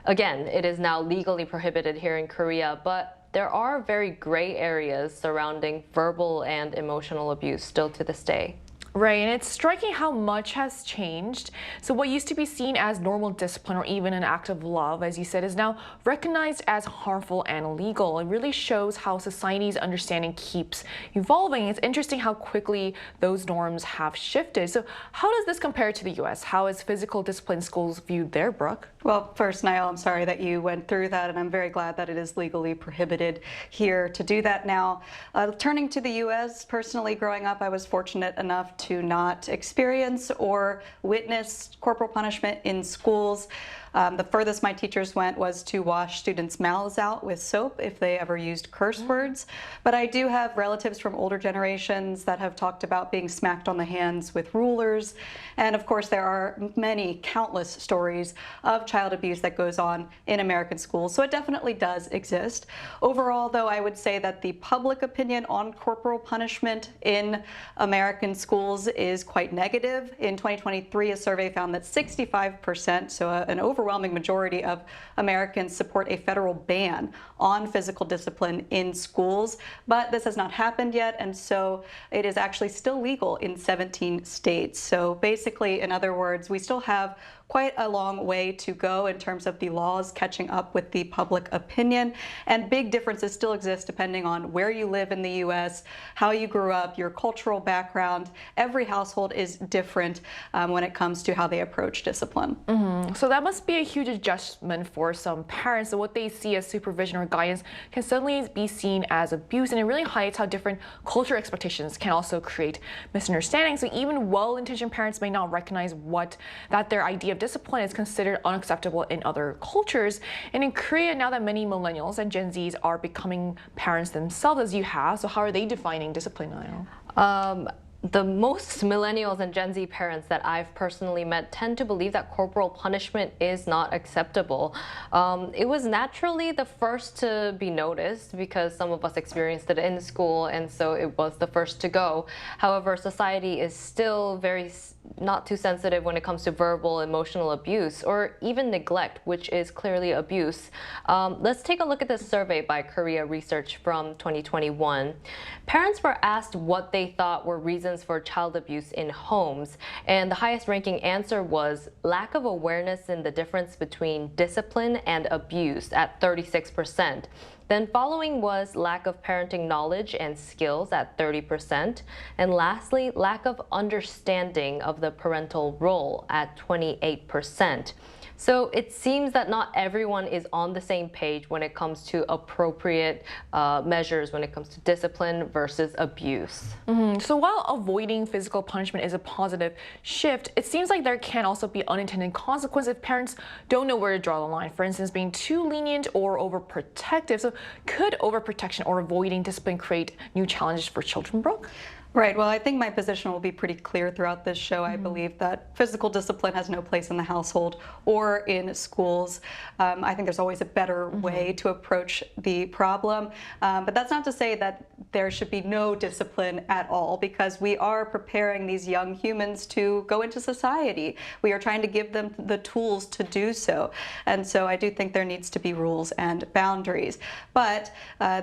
Again, it is now legally prohibited here in Korea, but there are very gray areas surrounding verbal and emotional abuse still to this day. Right, and it's striking how much has changed. So what used to be seen as normal discipline or even an act of love, as you said, is now recognized as harmful and illegal. It really shows how society's understanding keeps evolving. It's interesting how quickly those norms have shifted. So how does this compare to the U.S.? How is physical discipline in schools viewed there, Brooke? Well, first, Niall, I'm sorry that you went through that, and I'm very glad that it is legally prohibited here to do that now. Turning to the U.S., personally, growing up, I was fortunate enough to not experience or witness corporal punishment in schools. The furthest my teachers went was to wash students' mouths out with soap if they ever used curse words. But I do have relatives from older generations that have talked about being smacked on the hands with rulers. And of course, there are many, countless stories of child abuse that goes on in American schools. So it definitely does exist. Overall, though, I would say that the public opinion on corporal punishment in American schools is quite negative. In 2023, a survey found that 65%, so an overwhelming majority of Americans support a federal ban on physical discipline in schools. But this has not happened yet, and so it is actually still legal in 17 states. So basically, in other words, we still have quite a long way to go in terms of the laws catching up with the public opinion. And big differences still exist depending on where you live in the U.S., how you grew up, your cultural background. Every household is different when it comes to how they approach discipline. So that must be a huge adjustment for some parents. So what they see as supervision or guidance can suddenly be seen as abuse. And it really highlights how different cultural expectations can also create misunderstandings. So even well-intentioned parents may not recognize that their idea of discipline is considered unacceptable in other cultures. And in Korea, now that many millennials and Gen Zs are becoming parents themselves, as you have, so how are they defining discipline now? The most millennials and Gen Z parents that I've personally met tend to believe that corporal punishment is not acceptable. It was naturally the first to be noticed because some of us experienced it in school, and so it was the first to go. However, society is still not too sensitive when it comes to verbal, emotional abuse, or even neglect, which is clearly abuse. Let's take a look at this survey by Korea Research from 2021. Parents were asked what they thought were reasons for child abuse in homes, and the highest ranking answer was lack of awareness in the difference between discipline and abuse at 36%. Then following was lack of parenting knowledge and skills at 30%. And lastly, lack of understanding of the parental role at 28%. So it seems that not everyone is on the same page when it comes to appropriate measures when it comes to discipline versus abuse. So while avoiding physical punishment is a positive shift, it seems like there can also be unintended consequences if parents don't know where to draw the line. For instance, being too lenient or overprotective. So could overprotection or avoiding discipline create new challenges for children, Brooke? Right. Well, I think my position will be pretty clear throughout this show. I believe that physical discipline has no place in the household or in schools. I think there's always a better way to approach the problem. But that's not to say that there should be no discipline at all, because we are preparing these young humans to go into society. We are trying to give them the tools to do so. And so I do think there needs to be rules and boundaries. But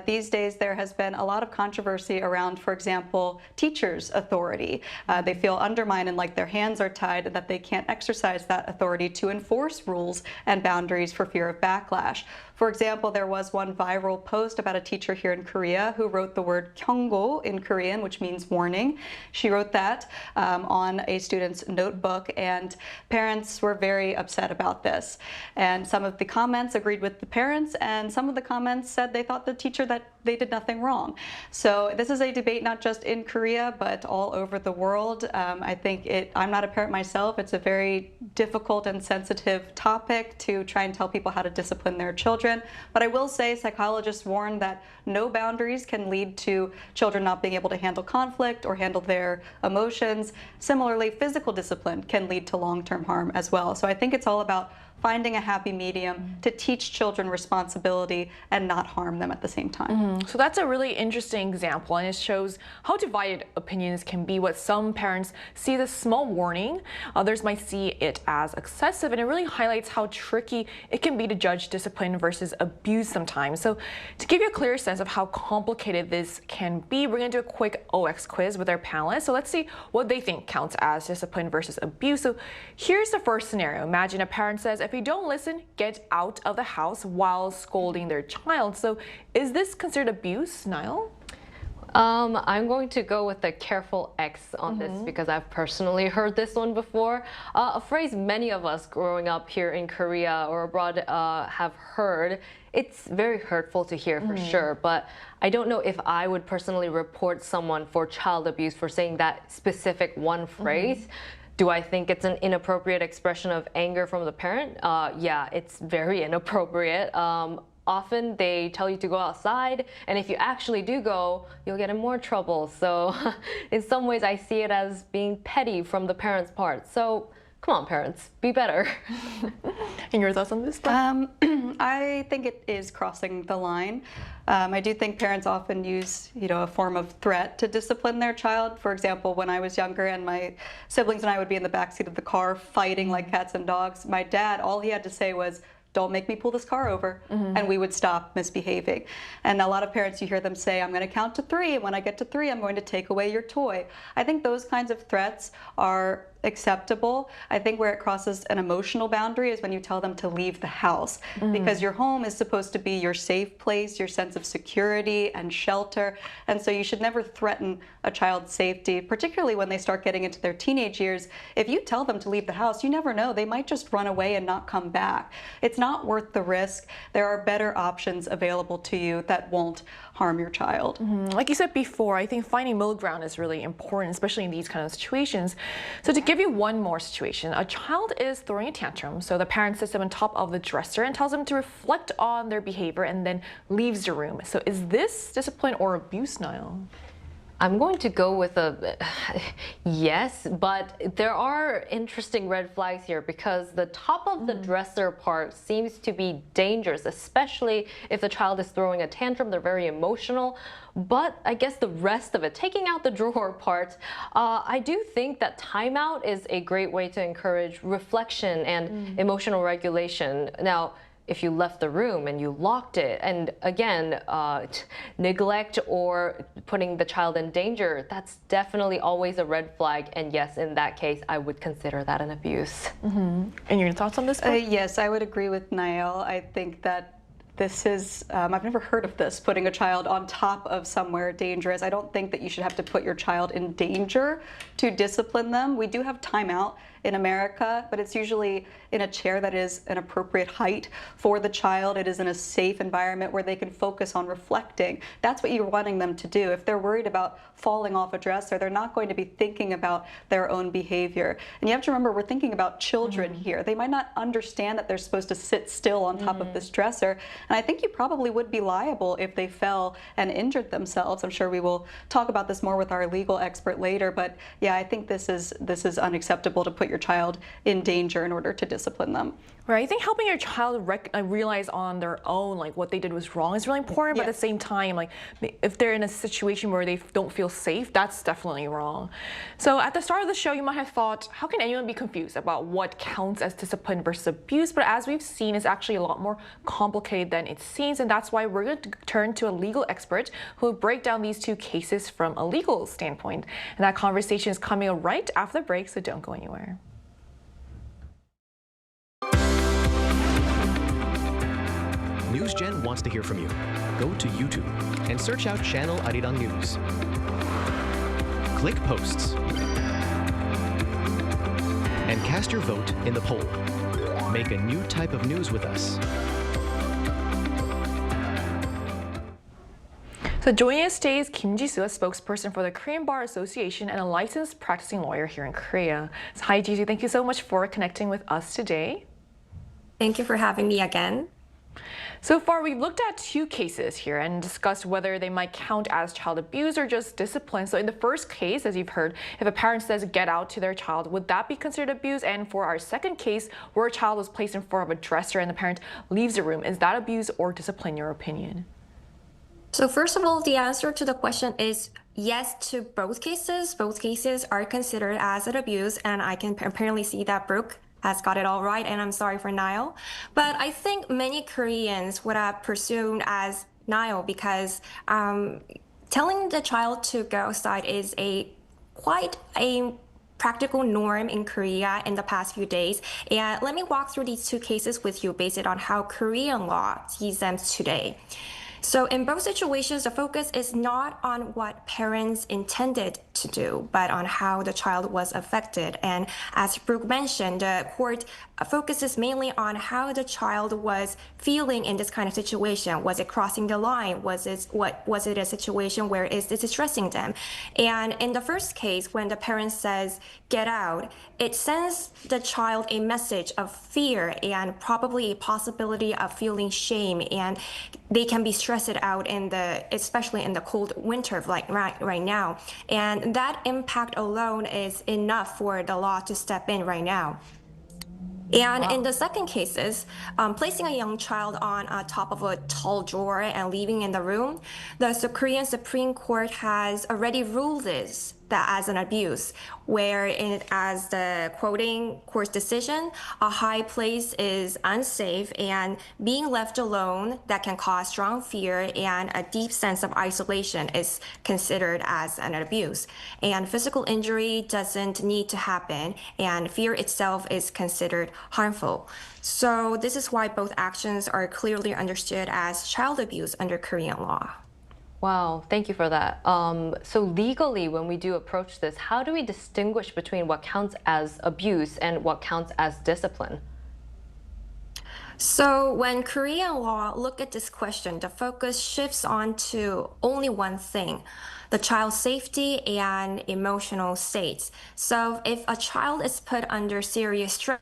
these days there has been a lot of controversy around, for example, teachers' authority. They feel undermined and like their hands are tied and that they can't exercise that authority to enforce rules and boundaries for fear of backlash. For example, there was one viral post about a teacher here in Korea who wrote the word 경고 in Korean, which means warning. She wrote that on a student's notebook, and parents were very upset about this. And some of the comments agreed with the parents, and some of the comments said they thought the teacher that they did nothing wrong. So this is a debate not just in Korea, but all over the world. I think I'm not a parent myself. It's a very difficult and sensitive topic to try and tell people how to discipline their children. But I will say psychologists warn that no boundaries can lead to children not being able to handle conflict or handle their emotions. Similarly, physical discipline can lead to long-term harm as well. So I think it's all about finding a happy medium to teach children responsibility and not harm them at the same time. So that's a really interesting example, and it shows how divided opinions can be. What some parents see as a small warning, others might see it as excessive, and it really highlights how tricky it can be to judge discipline versus abuse sometimes. So to give you a clear sense of how complicated this can be, we're going to do a quick OX quiz with our panelists. So let's see what they think counts as discipline versus abuse. So here's the first scenario. Imagine a parent says, if you don't listen, get out of the house, while scolding their child. So is this considered abuse, Niall? I'm going to go with a careful X on this because I've personally heard this one before. A phrase many of us growing up here in Korea or abroad have heard. It's very hurtful to hear for sure, but I don't know if I would personally report someone for child abuse for saying that specific one phrase. Do I think it's an inappropriate expression of anger from the parent? Yeah, it's very inappropriate. Often they tell you to go outside, and if you actually do go, you'll get in more trouble. So in some ways, I see it as being petty from the parents' part. So come on, parents, be better. And your thoughts on this? I think it is crossing the line. I do think parents often use, a form of threat to discipline their child. For example, when I was younger and my siblings and I would be in the backseat of the car fighting like cats and dogs, my dad, all he had to say was, "Don't make me pull this car over," and we would stop misbehaving. And a lot of parents, you hear them say, "I'm going to count to 3, and when I get to 3, I'm going to take away your toy." I think those kinds of threats are acceptable. I think where it crosses an emotional boundary is when you tell them to leave the house, because your home is supposed to be your safe place, your sense of security and shelter, and so you should never threaten a child's safety, particularly when they start getting into their teenage years. If you tell them to leave the house, you never know, they might just run away and not come back. It's not worth the risk. There are better options available to you that won't harm your child. Like you said before, I think finding middle ground is really important, especially in these kind of situations. So to give you one more situation, a child is throwing a tantrum, so the parent sits them on top of the dresser and tells them to reflect on their behavior and then leaves the room. So is this discipline or abuse, Niall? I'm going to go with a yes, but there are interesting red flags here because the top of the dresser part seems to be dangerous, especially if the child is throwing a tantrum. They're very emotional. But I guess the rest of it, taking out the drawer part, I do think that timeout is a great way to encourage reflection and emotional regulation. Now, if you left the room and you locked it, and again, neglect or putting the child in danger, that's definitely always a red flag. And yes, in that case, I would consider that an abuse. And your thoughts on this? Yes, I would agree with Niall. I think that this is, I've never heard of this, putting a child on top of somewhere dangerous. I don't think that you should have to put your child in danger to discipline them. We do have timeout in America, but it's usually in a chair that is an appropriate height for the child. It is in a safe environment where they can focus on reflecting. That's what you're wanting them to do. If they're worried about falling off a dresser, they're not going to be thinking about their own behavior. And you have to remember, we're thinking about children here. They might not understand that they're supposed to sit still on top of this dresser. And I think you probably would be liable if they fell and injured themselves. I'm sure we will talk about this more with our legal expert later, but yeah, I think this is unacceptable to put your child in danger in order to discipline them. Right. I think helping your child realize on their own what they did was wrong is really important. But at the same time, if they're in a situation where they don't feel safe, that's definitely wrong. So at the start of the show, you might have thought, how can anyone be confused about what counts as discipline versus abuse? But as we've seen, it's actually a lot more complicated than it seems. And that's why we're going to turn to a legal expert who will break down these two cases from a legal standpoint. And that conversation is coming right after the break, so don't go anywhere. NewsGen wants to hear from you. Go to YouTube and search out channel Arirang News. Click Posts and cast your vote in the poll. Make a new type of news with us. So joining us today is Kim Ji-soo, a spokesperson for the Korean Bar Association and a licensed practicing lawyer here in Korea. So hi, Ji-soo. Thank you so much for connecting with us today. Thank you for having me again. So far, we've looked at 2 cases here and discussed whether they might count as child abuse or just discipline. So in the first case, as you've heard, if a parent says get out to their child, would that be considered abuse? And for our second case, where a child was placed in front of a dresser and the parent leaves the room, is that abuse or discipline in your opinion? So first of all, the answer to the question is yes to both cases. Both cases are considered as an abuse, and I can apparently see that Brooke has got it all right, and I'm sorry for Niall. But I think many Koreans would have presumed as Niall because telling the child to go outside is quite a practical norm in Korea in the past few days. And let me walk through these 2 cases with you based on how Korean law sees them today. So in both situations, the focus is not on what parents intended to do, but on how the child was affected. And as Brooke mentioned, the court focuses mainly on how the child was feeling in this kind of situation. Was it crossing the line? Was it a situation where it's distressing them? And in the first case, when the parent says, get out, it sends the child a message of fear and probably a possibility of feeling shame, and they can be stressed out especially in the cold winter like right now. And that impact alone is enough for the law to step in right now. And in the second cases, placing a young child on top of a tall drawer and leaving in the room, the Korean Supreme Court has already ruled this as an abuse, where as the quoting court's decision, a high place is unsafe and being left alone that can cause strong fear and a deep sense of isolation is considered as an abuse. And physical injury doesn't need to happen, and fear itself is considered harmful. So this is why both actions are clearly understood as child abuse under Korean law. Wow, thank you for that. So legally, when we do approach this, how do we distinguish between what counts as abuse and what counts as discipline? So when Korean law look at this question, the focus shifts on to only one thing, the child's safety and emotional states. So if a child is put under serious stress,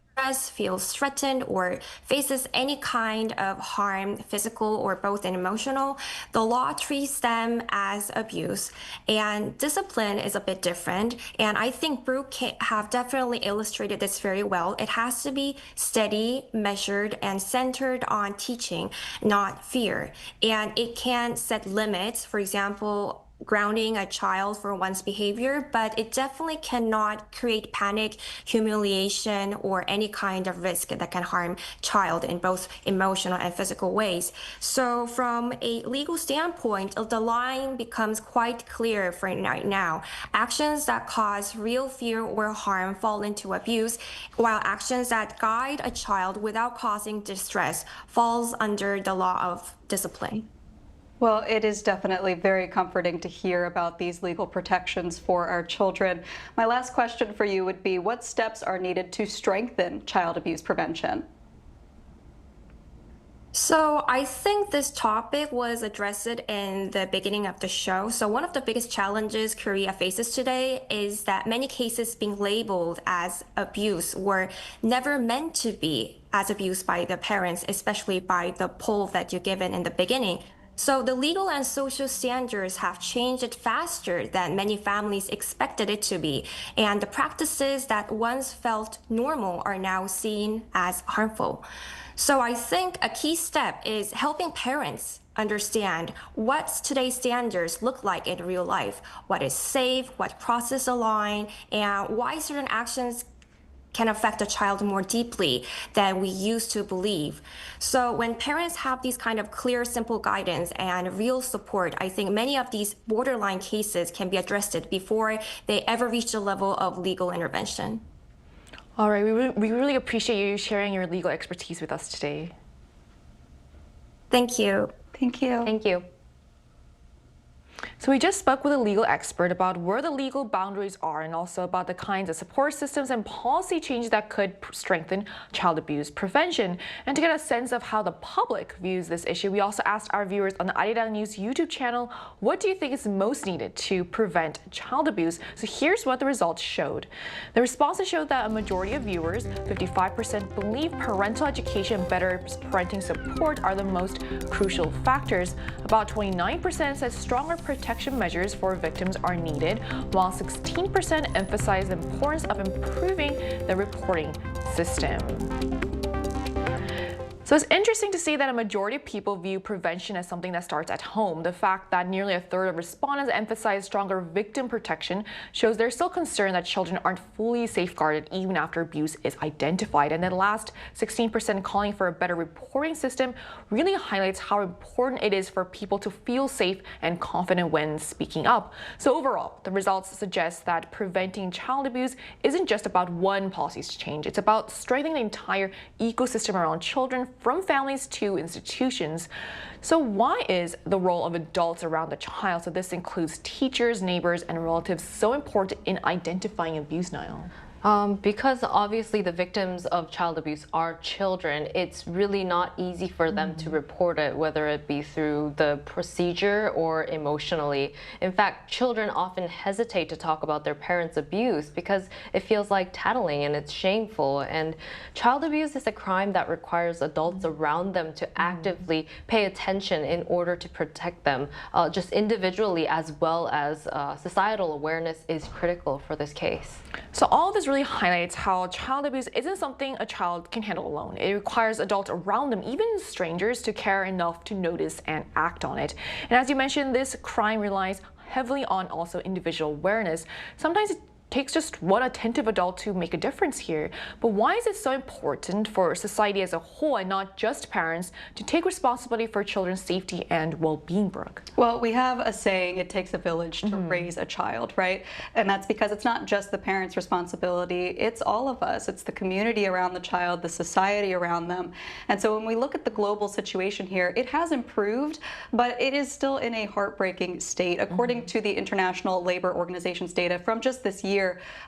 feels threatened, or faces any kind of harm, physical or both emotional, the law treats them as abuse. And discipline is a bit different. And I think Brooke have definitely illustrated this very well. It has to be steady, measured, and centered on teaching, not fear. And it can set limits, for example, grounding a child for one's behavior, but it definitely cannot create panic, humiliation, or any kind of risk that can harm child in both emotional and physical ways. So from a legal standpoint, the line becomes quite clear for right now. Actions that cause real fear or harm fall into abuse, while actions that guide a child without causing distress falls under the law of discipline. Well, it is definitely very comforting to hear about these legal protections for our children. My last question for you would be, what steps are needed to strengthen child abuse prevention? So I think this topic was addressed in the beginning of the show. So one of the biggest challenges Korea faces today is that many cases being labeled as abuse were never meant to be as abuse by the parents, especially by the poll that you given in the beginning. So the legal and social standards have changed faster than many families expected it to be. And the practices that once felt normal are now seen as harmful. So I think a key step is helping parents understand what today's standards look like in real life, what is safe, what crosses a line, and why certain actions can affect a child more deeply than we used to believe. So when parents have these kind of clear, simple guidance and real support, I think many of these borderline cases can be addressed before they ever reach the level of legal intervention. All right, we really appreciate you sharing your legal expertise with us today. Thank you. Thank you. Thank you. So we just spoke with a legal expert about where the legal boundaries are and also about the kinds of support systems and policy changes that could strengthen child abuse prevention. And to get a sense of how the public views this issue, we also asked our viewers on the Arirang News YouTube channel, what do you think is most needed to prevent child abuse? So here's what the results showed. The responses showed that a majority of viewers, 55%, believe parental education and better parenting support are the most crucial factors. About 29% said stronger protection measures for victims are needed, while 16% emphasize the importance of improving the reporting system. So it's interesting to see that a majority of people view prevention as something that starts at home. The fact that nearly a third of respondents emphasize stronger victim protection shows they're still concerned that children aren't fully safeguarded even after abuse is identified. And the last 16% calling for a better reporting system really highlights how important it is for people to feel safe and confident when speaking up. So overall, the results suggest that preventing child abuse isn't just about one policy's change. It's about strengthening the entire ecosystem around children, from families to institutions. So why is the role of adults around the child, so this includes teachers, neighbors, and relatives, so important in identifying abuse, Niall? Because obviously the victims of child abuse are children, it's really not easy for them to report it, whether it be through the procedure or emotionally. In fact, children often hesitate to talk about their parents' abuse because it feels like tattling and it's shameful. And child abuse is a crime that requires adults around them to actively pay attention in order to protect them. Just individually as well as societal awareness is critical for this case. So all this really highlights how child abuse isn't something a child can handle alone. It requires adults around them, even strangers, to care enough to notice and act on it. And as you mentioned, this crime relies heavily on also individual awareness. Sometimes it takes just one attentive adult to make a difference here. But why is it so important for society as a whole and not just parents to take responsibility for children's safety and well-being, Brooke? Well, we have a saying, it takes a village to raise a child, right? And that's because it's not just the parents' responsibility, it's all of us. It's the community around the child, the society around them. And so when we look at the global situation here, it has improved, but it is still in a heartbreaking state. According to the International Labor Organization's data from just this year,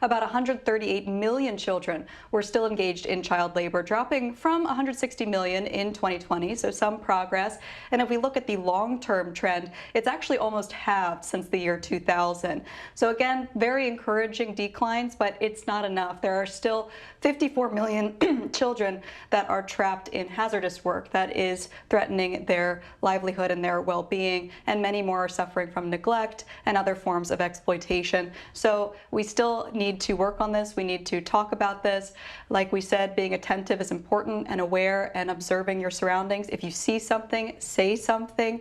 about 138 million children were still engaged in child labor, dropping from 160 million in 2020, so some progress. And if we look at the long-term trend, it's actually almost halved since the year 2000. So again, very encouraging declines, but it's not enough. There are still 54 million children that are trapped in hazardous work that is threatening their livelihood and their well-being, and many more are suffering from neglect and other forms of exploitation. So we still need to work on this. We need to talk about this. Like we said, being attentive is important and aware and observing your surroundings. If you see something, say something.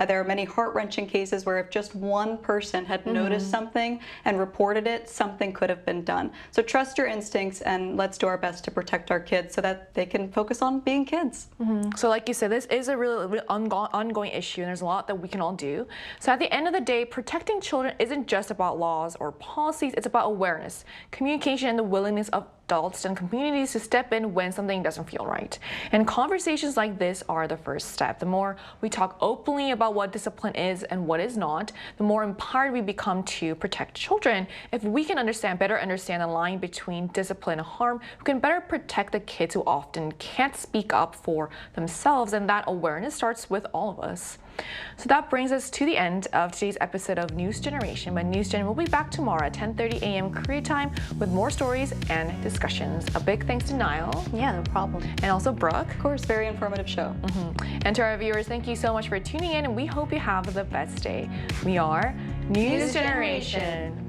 There are many heart-wrenching cases where if just one person had noticed something and reported it, something could have been done. So trust your instincts and let's do our best to protect our kids so that they can focus on being kids. So like you said, this is a really ongoing issue and there's a lot that we can all do. So at the end of the day, protecting children isn't just about laws or policies, it's about awareness, communication, and the willingness of adults and communities to step in when something doesn't feel right. And conversations like this are the first step. The more we talk openly about what discipline is and what is not, the more empowered we become to protect children. If we can better understand the line between discipline and harm, we can better protect the kids who often can't speak up for themselves, and that awareness starts with all of us. So that brings us to the end of today's episode of News Generation. But News Gen will be back tomorrow at 10:30 a.m. Korea time with more stories and discussions. A big thanks to Niall. Yeah, no problem. And also Brooke. Of course, very informative show. And to our viewers, thank you so much for tuning in, and we hope you have the best day. We are News Generation.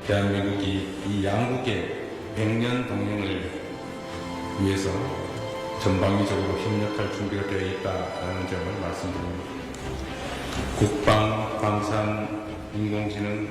대한민국이 이 양국의 100년 동맹을 위해서 전방위적으로 협력할 준비가 되어 있다는 점을 말씀드립니다. 국방, 방산, 인공지능